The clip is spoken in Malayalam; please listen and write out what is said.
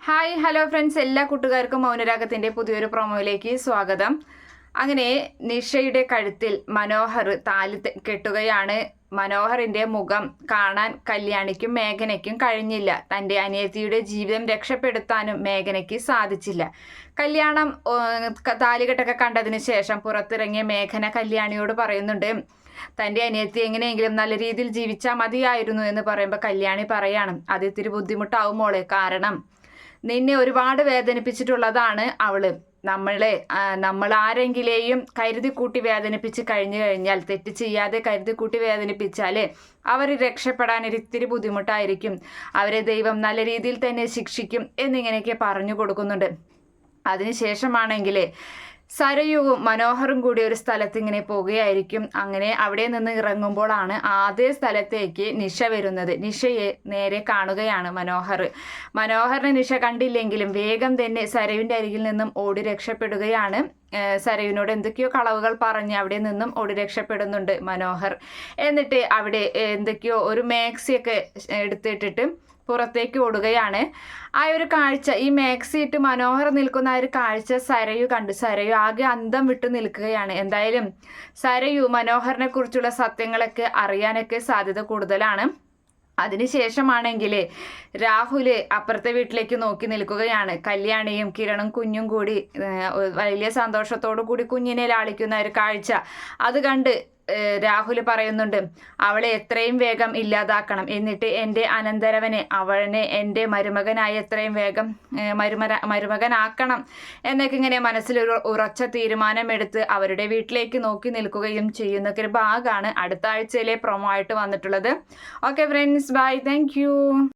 ഹായ് ഹലോ ഫ്രണ്ട്സ്, എല്ലാ കൂട്ടുകാർക്കും മൗനരാഗത്തിൻ്റെ പുതിയൊരു പ്രൊമോയിലേക്ക് സ്വാഗതം. അങ്ങനെ നിഷയുടെ കഴുത്തിൽ മനോഹർ താലി കെട്ടുകയാണ്. മനോഹറിൻ്റെ മുഖം കാണാൻ കല്യാണിക്കും മേഘനയ്ക്കും കഴിഞ്ഞില്ല. തൻ്റെ അനിയത്തിയുടെ ജീവിതം രക്ഷപ്പെടുത്താനും മേഘനയ്ക്ക് സാധിച്ചില്ല. കല്യാണം താലികെട്ടൊക്കെ കണ്ടതിന് ശേഷം പുറത്തിറങ്ങിയ മേഘന കല്യാണിയോട് പറയുന്നുണ്ട്, തൻ്റെ അനിയത്തി എങ്ങനെയെങ്കിലും നല്ല രീതിയിൽ ജീവിച്ചാൽ മതിയായിരുന്നു എന്ന് പറയുമ്പോൾ കല്യാണി പറയാണ്, അത് ഇത്തിരി ബുദ്ധിമുട്ടാവും മോളെ, കാരണം നിന്നെ ഒരുപാട് വേദനിപ്പിച്ചിട്ടുള്ളതാണ് അവള്. നമ്മൾ ആരെങ്കിലെയും കരുതി കൂട്ടി വേദനിപ്പിച്ച് കഴിഞ്ഞു കഴിഞ്ഞാൽ, തെറ്റ് ചെയ്യാതെ കരുതി കൂട്ടി വേദനിപ്പിച്ചാൽ അവർ രക്ഷപ്പെടാൻ ഇത്തിരി ബുദ്ധിമുട്ടായിരിക്കും. അവരെ ദൈവം നല്ല രീതിയിൽ തന്നെ ശിക്ഷിക്കും എന്നിങ്ങനെയൊക്കെ പറഞ്ഞു കൊടുക്കുന്നുണ്ട്. അതിനുശേഷമാണെങ്കിൽ സരയുവും മനോഹറും കൂടി ഒരു സ്ഥലത്ത് ഇങ്ങനെ പോവുകയായിരിക്കും. അങ്ങനെ അവിടെ നിന്ന് ഇറങ്ങുമ്പോഴാണ് അതേ സ്ഥലത്തേക്ക് നിഷ വരുന്നത്. നിഷയെ നേരെ കാണുകയാണ് മനോഹറിനെ നിഷ കണ്ടില്ലെങ്കിലും വേഗം തന്നെ സരയുവിൻ്റെ അരികിൽ നിന്നും ഓടി രക്ഷപ്പെടുകയാണ്. സരയുവിനോട് എന്തൊക്കെയോ കളവുകൾ പറഞ്ഞ് അവിടെ നിന്നും ഓടി രക്ഷപ്പെടുന്നുണ്ട് മനോഹർ. എന്നിട്ട് അവിടെ എന്തൊക്കെയോ ഒരു മാക്സിയൊക്കെ എടുത്തിട്ടിട്ട് പുറത്തേക്ക് ഓടുകയാണ്. ആ ഒരു കാഴ്ച, ഈ മാക്സി ഇട്ട് മനോഹർ നിൽക്കുന്ന ആ ഒരു കാഴ്ച സരയു കണ്ടു. സരയു ആകെ അന്തം വിട്ടു നിൽക്കുകയാണ്. എന്തായാലും സരയു മനോഹറിനെ കുറിച്ചുള്ള സത്യങ്ങളൊക്കെ അറിയാനൊക്കെ സാധ്യത കൂടുതലാണ്. അതിനുശേഷമാണെങ്കിൽ രാഹുൽ അപ്പുറത്തെ വീട്ടിലേക്ക് നോക്കി നിൽക്കുകയാണ്. കല്യാണിയും കിരണും കുഞ്ഞും കൂടി വലിയ സന്തോഷത്തോടു കൂടി കുഞ്ഞിനെ ലാളിക്കുന്ന ഒരു കാഴ്ച അത് കണ്ട് രാഹുൽ പറയുന്നുണ്ട്, അവളെ എത്രയും വേഗം ഇല്ലാതാക്കണം, എന്നിട്ട് എൻ്റെ അനന്തരവനെ അവനെ എൻ്റെ മരുമകനായി എത്രയും വേഗം മരുമകനാക്കണം എന്നൊക്കെ ഇങ്ങനെ മനസ്സിലൊരു ഉറച്ച തീരുമാനമെടുത്ത് അവരുടെ വീട്ടിലേക്ക് നോക്കി നിൽക്കുകയും ചെയ്യുന്നൊക്കെ ഒരു ഭാഗമാണ് അടുത്ത ആഴ്ചയിലെ പ്രൊമോ ആയിട്ട് വന്നിട്ടുള്ളത്. Okay friends, by, thank